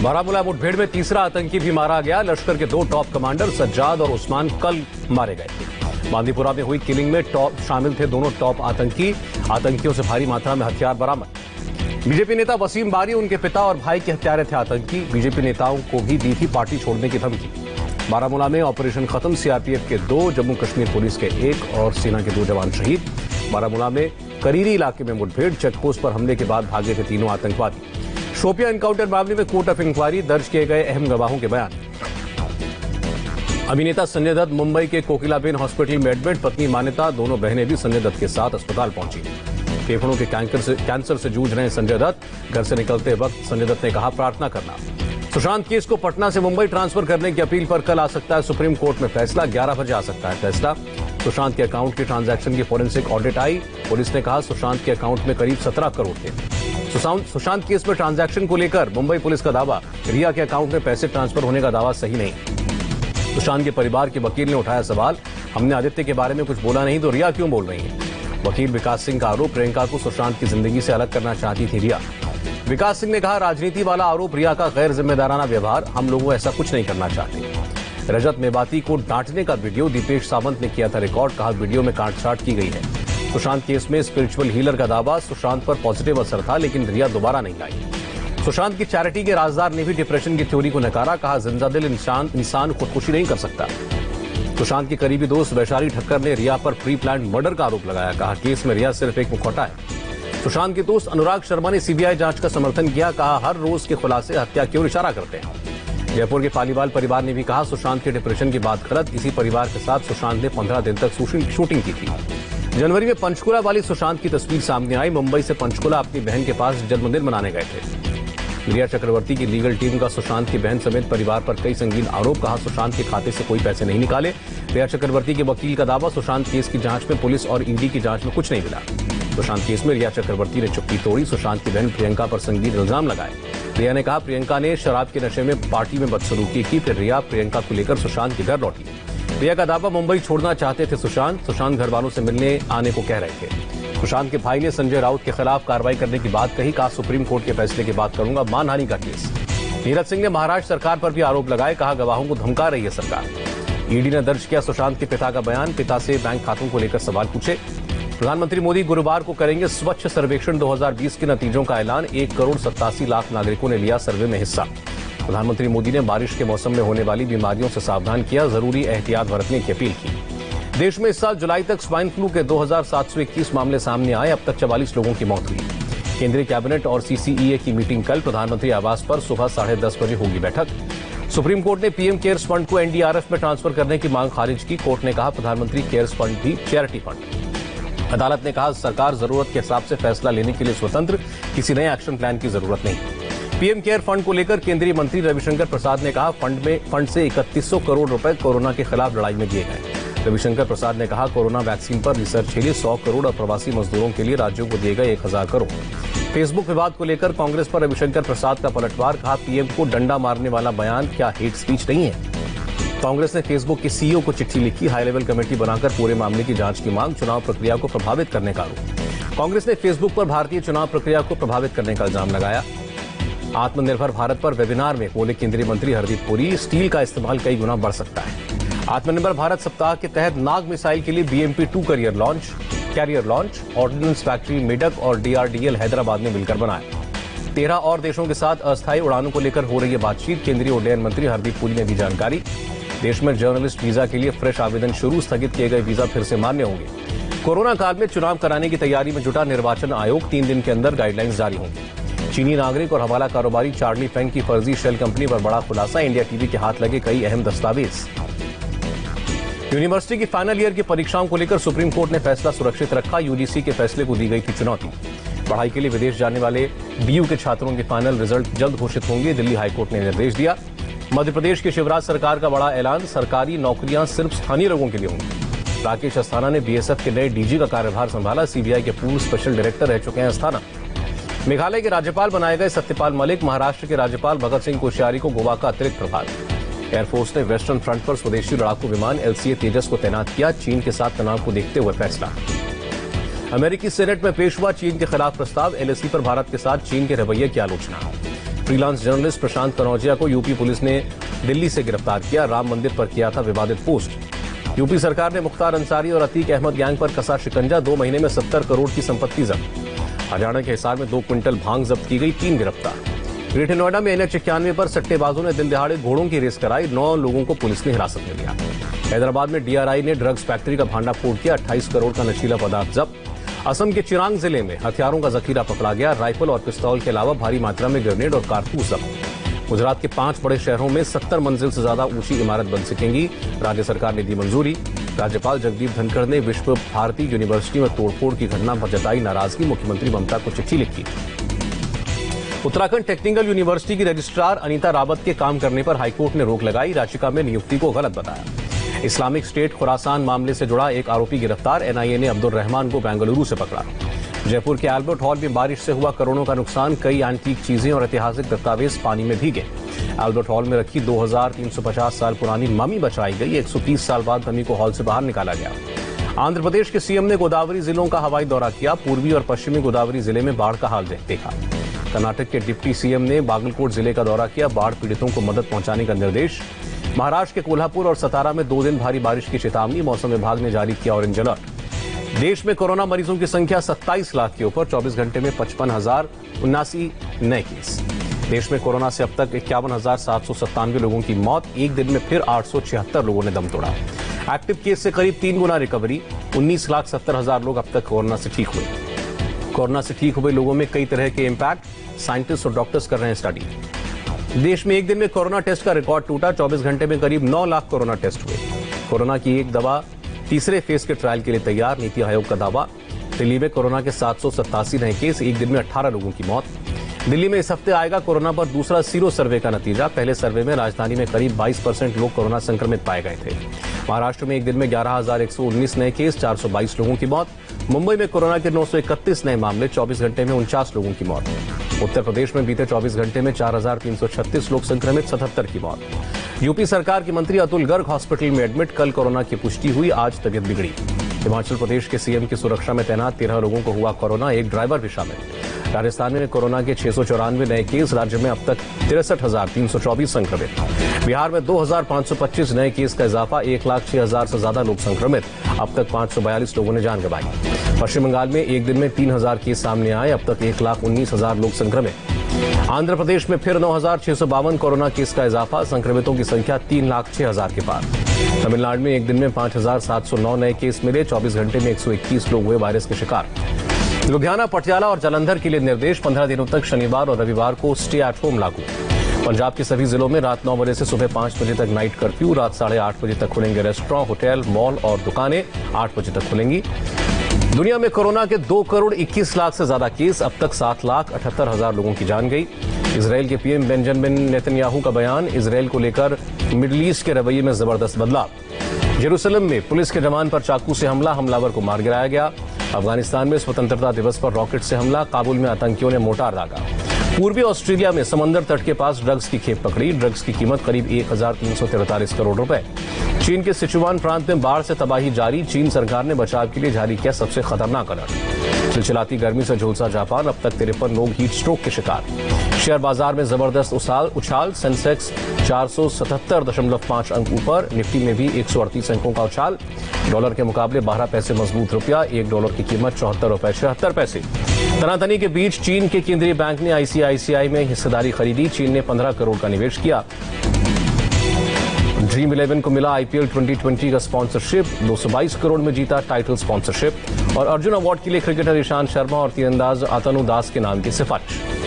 बारामूला मुठभेड़ में तीसरा आतंकी भी मारा गया। लश्कर के 2 टॉप कमांडर सज्जाद और उस्मान कल मारे गए थे। बांदीपुरा में हुई किलिंग में शामिल थे दोनों टॉप आतंकियों से भारी मात्रा में हथियार बरामद। बीजेपी नेता वसीम बारी, उनके पिता और भाई के हत्यारे थे आतंकी। बीजेपी नेताओं को भी दी थी पार्टी छोड़ने की धमकी। बारामूला में ऑपरेशन खत्म, सीआरपीएफ के 2, जम्मू कश्मीर पुलिस के 1 और सेना के 2 जवान शहीद। बारामूला में करीरी इलाके में मुठभेड़, चेकपोस्ट पर हमले के बाद भागे थे तीनों आतंकवादी। शोपिया एनकाउंटर मामले में कोर्ट ऑफ इंक्वायरी, दर्ज किए गए अहम गवाहों के बयान। अभिनेता संजय दत्त मुंबई के कोकिलाबेन हॉस्पिटल में एडमिट। पत्नी मान्यता, दोनों बहनें भी संजय दत्त के साथ अस्पताल पहुंची। फेफड़ों के कैंसर से जूझ रहे संजय दत्त। घर से निकलते वक्त संजय दत्त ने कहा, प्रार्थना करना। सुशांत केस को पटना से मुंबई ट्रांसफर करने की अपील पर कल आ सकता है सुप्रीम कोर्ट में फैसला। 11 बजे आ सकता है फैसला। सुशांत के अकाउंट की ट्रांजैक्शन की फोरेंसिक ऑडिट आई। पुलिस ने कहा, सुशांत के अकाउंट में करीब 17 करोड़ थे। सुशांत केस में ट्रांजैक्शन को लेकर मुंबई पुलिस का दावा, रिया के अकाउंट में पैसे ट्रांसफर होने का दावा सही नहीं। सुशांत के परिवार के वकील ने उठाया सवाल, हमने आदित्य के बारे में कुछ बोला नहीं तो रिया क्यों बोल रही है। वकील विकास सिंह का आरोप, प्रियंका को सुशांत की जिंदगी से अलग करना चाहती थी रिया। विकास सिंह ने कहा, राजनीति वाला आरोप, रिया का गैर जिम्मेदाराना व्यवहार, हम लोगों ऐसा कुछ नहीं करना चाहते। रजत मेवाती को डांटने का वीडियो दीपेश सावंत ने किया था रिकॉर्ड। कहा, वीडियो में काटछाट की गई है। सुशांत केस में स्पिरिचुअल हीलर का दावा, सुशांत पर पॉजिटिव असर था लेकिन रिया दोबारा नहीं लाई। सुशांत की चैरिटी के राजदार ने भी डिप्रेशन की थ्योरी को नकारा। कहा, जिंदा दिल इंसान खुदकुशी नहीं कर सकता। सुशांत के करीबी दोस्त वैशाली ठक्कर ने रिया पर प्री प्लान मर्डर का आरोप लगाया। कहा, केस में रिया सिर्फ एक मुखौटा है। सुशांत के दोस्त अनुराग शर्मा ने सीबीआई जांच का समर्थन किया। कहा, हर रोज के खुलासे हत्या की ओर इशारा करते हैं। जयपुर के पालीवाल परिवार ने भी कहा, सुशांत के डिप्रेशन की बात गलत। इसी परिवार के साथ सुशांत ने 15 दिन तक शूटिंग की थी। जनवरी में पंचकुला वाली सुशांत की तस्वीर सामने आई। मुंबई से पंचकुला अपनी बहन के पास जन्मदिन मनाने गए थे। रिया चक्रवर्ती की लीगल टीम का सुशांत की बहन समेत परिवार पर कई संगीन आरोप। कहा, सुशांत के खाते से कोई पैसे नहीं निकाले। रिया चक्रवर्ती के वकील का दावा, सुशांत केस की जांच में पुलिस और ईडी की जांच में कुछ नहीं मिला। सुशांत केस में रिया चक्रवर्ती ने चुप्पी तोड़ी। सुशांत की बहन प्रियंका पर संगीन इल्जाम लगाए। रिया ने कहा, प्रियंका ने शराब के नशे में पार्टी में बदसलूकी की। फिर रिया प्रियंका को लेकर सुशांत के घर लौटी। रिया का दावा, मुंबई छोड़ना चाहते थे सुशांत घर वालों से मिलने आने को कह रहे थे। सुशांत के भाई ने संजय राउत के खिलाफ कार्रवाई करने की बात कही। कहा, सुप्रीम कोर्ट के फैसले के बाद करूंगा मानहानि का केस। नीरज सिंह ने महाराष्ट्र सरकार पर भी आरोप लगाए। कहा, गवाहों को धमका रही है सरकार। ईडी ने दर्ज किया सुशांत के पिता का बयान। पिता से बैंक खातों को लेकर सवाल पूछे। प्रधानमंत्री मोदी गुरुवार को करेंगे स्वच्छ सर्वेक्षण 2020 के नतीजों का ऐलान। 1,87,00,000 नागरिकों ने लिया सर्वे में हिस्सा। प्रधानमंत्री मोदी ने बारिश के मौसम में होने वाली बीमारियों से सावधान किया, जरूरी एहतियात बरतने की अपील की। देश में इस साल जुलाई तक स्वाइन फ्लू के 2,721 मामले सामने आए। अब तक 44 लोगों की मौत हुई। केंद्रीय कैबिनेट और सीसीईए की मीटिंग कल। प्रधानमंत्री आवास पर सुबह 10:30 बजे होगी बैठक। सुप्रीम कोर्ट ने पीएम केयर्स फंड को एनडीआरएफ में ट्रांसफर करने की मांग खारिज की। कोर्ट ने कहा, प्रधानमंत्री केयर्स फंड भी चैरिटी फंड। अदालत ने कहा, सरकार जरूरत के हिसाब से फैसला लेने के लिए स्वतंत्र, किसी नए एक्शन प्लान की जरूरत नहीं। पीएम केयर फंड को लेकर केंद्रीय मंत्री रविशंकर प्रसाद ने कहा, फंड से 3100 करोड़ रुपए कोरोना के खिलाफ लड़ाई में दिए गए। रविशंकर प्रसाद ने कहा, कोरोना वैक्सीन पर रिसर्च के लिए 100 करोड़ और प्रवासी मजदूरों के लिए राज्यों को दिए गए 1000 करोड़। फेसबुक विवाद को लेकर कांग्रेस पर रविशंकर प्रसाद का पलटवार। कहा, पीएम को डंडा मारने वाला बयान क्या हेट स्पीच नहीं है। कांग्रेस ने फेसबुक के सीईओ को चिट्ठी लिखी। हाई लेवल कमेटी बनाकर पूरे मामले की जांच की मांग। चुनाव प्रक्रिया को प्रभावित करने का आरोप। कांग्रेस ने फेसबुक पर भारतीय चुनाव प्रक्रिया को प्रभावित करने का इल्जाम लगाया। आत्मनिर्भर भारत पर वेबिनार में बोले केंद्रीय मंत्री हरदीप पुरी, स्टील का इस्तेमाल कई गुना बढ़ सकता है। आत्मनिर्भर भारत सप्ताह के तहत नाग मिसाइल के लिए BMP-2 carrier launch. Ordnance factory Medak और DRDL हैदराबाद ने मिलकर बनाया। 13 और देशों के साथ अस्थायी उड़ानों को लेकर हो रही है बातचीत। केंद्रीय उड्डयन मंत्री हरदीप पुरी ने दी जानकारी। देश में जर्नलिस्ट वीजा के लिए फ्रेश आवेदन शुरू। स्थगित किए गए वीजा फिर से मान्य होंगे। कोरोना काल में चुनाव कराने की तैयारी में जुटा निर्वाचन आयोग। 3 दिन के अंदर गाइडलाइंस जारी होंगी। चीनी नागरिक और हवाला कारोबारी चार्ली फेंग की फर्जी शेल कंपनी पर बड़ा खुलासा। इंडिया टीवी के हाथ लगे कई अहम दस्तावेज। यूनिवर्सिटी की फाइनल ईयर की परीक्षाओं को लेकर सुप्रीम कोर्ट ने फैसला सुरक्षित रखा। यूजीसी के फैसले को दी गई थी चुनौती। पढ़ाई के लिए विदेश जाने वाले बीयू के छात्रों के फाइनल रिजल्ट जल्द घोषित होंगे। दिल्ली हाईकोर्ट ने निर्देश दिया। मध्य प्रदेश की शिवराज सरकार का बड़ा ऐलान। सरकारी नौकरियां सिर्फ स्थानीय लोगों के लिए होंगी। राकेश अस्थाना ने बीएसएफ के नए डीजी का कार्यभार संभाला। सीबीआई के पूर्व स्पेशल डायरेक्टर रह चुके हैं अस्थाना। मेघालय के राज्यपाल बनाए गए सत्यपाल मलिक। महाराष्ट्र के राज्यपाल भगत सिंह कोश्यारी को गोवा का अतिरिक्त प्रभार। एयरफोर्स ने वेस्टर्न फ्रंट पर स्वदेशी लड़ाकू विमान LCA तेजस को तैनात किया। चीन के साथ तनाव को देखते हुए फैसला। अमेरिकी सेनेट में पेश हुआ चीन के खिलाफ प्रस्ताव। LAC पर भारत के साथ चीन के रवैये की आलोचना। फ्रीलांस जर्नलिस्ट प्रशांत कनौजिया को यूपी पुलिस ने दिल्ली से गिरफ्तार किया। राम मंदिर पर किया था विवादित पोस्ट। यूपी सरकार ने मुख्तार अंसारी और अतीक अहमद गैंग पर कसा शिकंजा। 2 महीने में 70 करोड़ की संपत्ति जब्त। हरियाणा के हिसार में 2 क्विंटल भांग जब्त की गई, 3 गिरफ्तार। ग्रेटर नोएडा में NH 91 पर सट्टेबाजों ने दिन दहाड़े घोड़ों की रेस कराई। 9 लोगों को पुलिस ने हिरासत में लिया। हैदराबाद में DRI ने ड्रग्स फैक्ट्री का भांडाफोड़ किया। 28 करोड़ का नशीला पदार्थ जब्त। असम के चिरांग जिले में हथियारों का जखीरा पकड़ा गया। राइफल और पिस्तौल के अलावा भारी मात्रा में ग्रेनेड और कारतूस जब्त। गुजरात के 5 बड़े शहरों में 70 मंजिल से ज्यादा ऊंची इमारत बन सकेंगी। राज्य सरकार ने दी मंजूरी। राज्यपाल जगदीप धनखड़ ने विश्व भारती यूनिवर्सिटी में तोड़फोड़ की घटना पर जताई नाराजगी। मुख्यमंत्री ममता को चिट्ठी लिखी। उत्तराखंड टेक्निकल यूनिवर्सिटी की रजिस्ट्रार अनीता रावत के काम करने पर हाईकोर्ट ने रोक लगाई। याचिका में नियुक्ति को गलत बताया। इस्लामिक स्टेट खुरासान मामले से जुड़ा एक आरोपी गिरफ्तार। NIA ने अब्दुल रहमान को बेंगलुरु से पकड़ा। जयपुर के एल्बर्ट हॉल में बारिश से हुआ करोड़ों का नुकसान। कई एंटीक चीजें और ऐतिहासिक दस्तावेज पानी में भीगे। एल्बर्ट हॉल में रखी 2350 साल पुरानी ममी बचाई गई। 130 साल बाद ममी को हॉल से बाहर निकाला गया। आंध्र प्रदेश के सीएम ने गोदावरी जिलों का हवाई दौरा किया। पूर्वी और पश्चिमी गोदावरी जिले में बाढ़ का हाल देखा। कर्नाटक के डिप्टी सीएम ने बागलकोट जिले का दौरा किया। बाढ़ पीड़ितों को मदद पहुंचाने का निर्देश। महाराष्ट्र के कोल्हापुर और सतारा में 2 दिन भारी बारिश की चेतावनी। मौसम विभाग ने जारी किया ऑरेंज अलर्ट। देश में कोरोना मरीजों की संख्या 27 लाख के ऊपर। 24 घंटे में 55,079 नए केस। देश में कोरोना से अब तक 51,797 लोगों की मौत। एक दिन में फिर 876 लोगों ने दम तोड़ा। एक्टिव केस से करीब 3 गुना रिकवरी। 19,70,000 लोग अब तक कोरोना से ठीक हुए। कोरोना से ठीक हुए लोगों में कई तरह के इम्पैक्ट। साइंटिस्ट और डॉक्टर्स कर रहे हैं स्टडी। देश में एक दिन में कोरोना टेस्ट का रिकॉर्ड टूटा। 24 घंटे में करीब 9 लाख कोरोना टेस्ट हुए। कोरोना की एक दवा तीसरे फेज के ट्रायल के लिए तैयार। नीति आयोग का दावा। दिल्ली में कोरोना के 787 नए केस। एक दिन में 18 लोगों की मौत। दिल्ली में इस हफ्ते आएगा कोरोना पर दूसरा सीरो सर्वे का नतीजा। पहले सर्वे में राजधानी में करीब 22% लोग कोरोना संक्रमित पाए गए थे। महाराष्ट्र में एक दिन में 11,119 नए केस। 422 लोगों की मौत। मुंबई में कोरोना के 931 नए मामले। 24 घंटे में 49 लोगों की मौत। उत्तर प्रदेश में बीते 24 घंटे में 4,336 लोग संक्रमित। 77 की मौत। यूपी सरकार के मंत्री अतुल गर्ग हॉस्पिटल में एडमिट। कल कोरोना की पुष्टि हुई। आज तबियत बिगड़ी। हिमाचल प्रदेश के सीएम की सुरक्षा में तैनात 13 लोगों को हुआ कोरोना। एक ड्राइवर भी शामिल। राजस्थान में कोरोना के 694 नए केस। राज्य में अब तक 63,324 संक्रमित। बिहार में 2,525 नए केस का इजाफा। 1,06,000 से ज्यादा लोग संक्रमित। अब तक 542 लोगों ने जान गंवाई। पश्चिम बंगाल में एक दिन में 3,000 केस सामने आए। अब तक 1,19,000 लोग संक्रमित। आंध्र प्रदेश में फिर 9,652 कोरोना केस का इजाफा। संक्रमितों की संख्या 3,06,000 के पार। तमिलनाडु में एक दिन में 5,709 नए केस मिले। 24 घंटे में 121 लोग हुए वायरस के शिकार। लुधियाना, पटियाला और जालंधर के लिए निर्देश। 15 दिनों तक शनिवार और रविवार को स्टे एट होम लागू। पंजाब के सभी जिलों में रात 9 बजे से सुबह 5 बजे तक नाइट कर्फ्यू। रात 8:30 बजे तक खुलेंगे रेस्टोरेंट, होटल, मॉल और दुकानें। 8 बजे तक खुलेंगी। दुनिया में कोरोना के 2 करोड़ 21 लाख से ज्यादा केस। अब तक 7,78,000 लोगों की जान गई। इजरायल के पीएम बेंजामिन नेतन्याहू का बयान। इजरायल को लेकर मिडिल ईस्ट के रवैये में जबरदस्त बदलाव। जेरूसलम में पुलिस के जवान पर चाकू से हमला। हमलावर को मार गिराया गया। अफगानिस्तान में स्वतंत्रता दिवस पर रॉकेट से हमला। काबुल में आतंकियों ने मोर्टार दागा। पूर्वी ऑस्ट्रेलिया में समंदर तट के पास ड्रग्स की खेप पकड़ी। ड्रग्स की कीमत करीब 1,343 करोड़ रुपए। चीन के सिचुआन प्रांत में बाढ़ से तबाही जारी। चीन सरकार ने बचाव के लिए जारी किया सबसे खतरनाक अलर्ट। चिलचिलाती गर्मी से झुलसा जापान। अब तक 53 लोग हीट स्ट्रोक के शिकार। शेयर बाजार में जबरदस्त उछाल। सेंसेक्स 477.5 अंक ऊपर। निफ्टी में भी 138 अंकों का उछाल। डॉलर के मुकाबले 12 पैसे मजबूत रुपया। $1 की कीमत 74.76 रुपए। तनातनी के बीच चीन के केंद्रीय बैंक ने ICICI में हिस्सेदारी खरीदी। चीन ने 15 करोड़ का निवेश किया। ड्रीम 11 को मिला IPL 2020 का स्पॉन्सरशिप। 222 करोड़ में जीता टाइटल स्पॉन्सरशिप। और अर्जुन अवार्ड के लिए क्रिकेटर ईशांत शर्मा और तीरंदाज अतनु दास के नाम की सिफारिश।